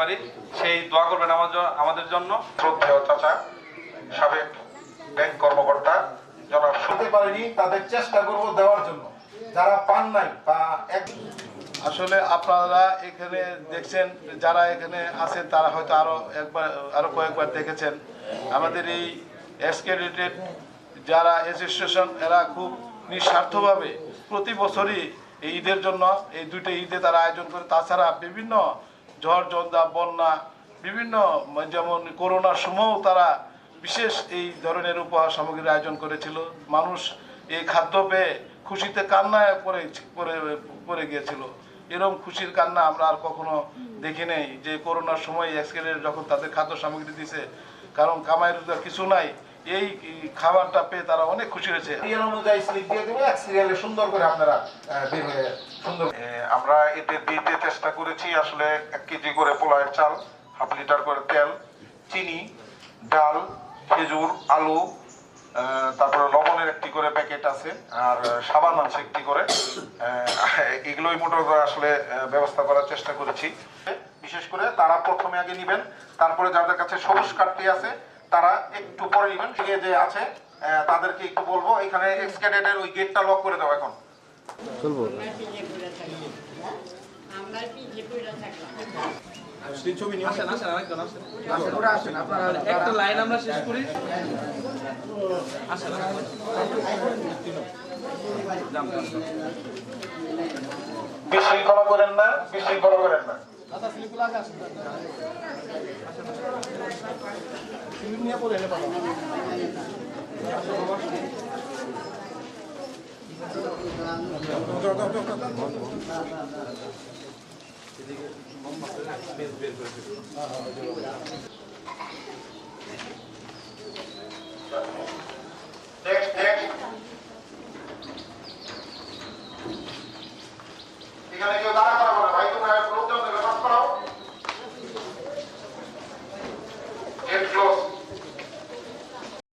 পারি সেই দোয়া করবেন আমাদের জন্য। শ্রদ্ধেয় চাচা, সাবেক ব্যাংক কর্মকর্তা জনাব শুনতে পারিনি, তাদের চেষ্টা করব দেওয়ার জন্য, যারা পান নাই বা আসলে আপনারা এখানে দেখছেন, যারা এখানে আছেন তারা হয়তো আরো কয়েকবার দেখেছেন আমাদের এই এক্সক্রেডিটেড যারা অ্যাসোসিয়েশন, এরা খুব নিঃস্বার্থভাবে প্রতি বছরই এই ঈদের জন্য এই দুইটা ঈদে তারা আয়োজন করে। তাছাড়া বিভিন্ন ঝড় ঝঞ্ঝা বন্যা বিভিন্ন যেমন করোনার সময়ও তারা বিশেষ এই ধরনের উপহার সামগ্রীর আয়োজন করেছিল। মানুষ এই খাদ্য পেয়ে খুশিতে কান্নায় পড়ে গিয়েছিল। এরকম খুশির কান্না আমরা আর কখনো দেখি নাই যে করোনার সময় এক্সক্রেডিটেড যখন তাদের খাদ্য সামগ্রী দিছে, কারণ কামাই রোজগার কিছু নাই, এই খাবারটা পেয়ে তারা অনেক খুশি হয়েছে। অনুযায়ী স্লিপ দিয়ে দেবো, এক সিরিয়ালে সুন্দর করে আপনারা বের হয়ে সুন্দর। আমরা এতে দিতে চেষ্টা করেছি আসলে 1 কেজি করে পোলাওয়ের চাল, হাফ লিটার করে তেল, চিনি, ডাল, খেজুর, আলু, তারপরে লবণের একটি করে প্যাকেট আছে, আর সাবান আছে একটি করে। এগুলোই মোট আসলে ব্যবস্থা করার চেষ্টা করেছি। বিশেষ করে তারা প্রথমে আগে নিবেন, তারপরে যাদের কাছে সবুজ কার্ডটি আছে তারা একটু পরে নিবেন। যে আছে তাদেরকে একটু বলবো এখানে এক্সক্রেডিটের ওই গেটটা লক করে দাও। এখন চলবো একটা লাইন আমরা শেষ করি। বিশৃঙ্খলা করেন না, বিশৃঙ্খলা করেন না।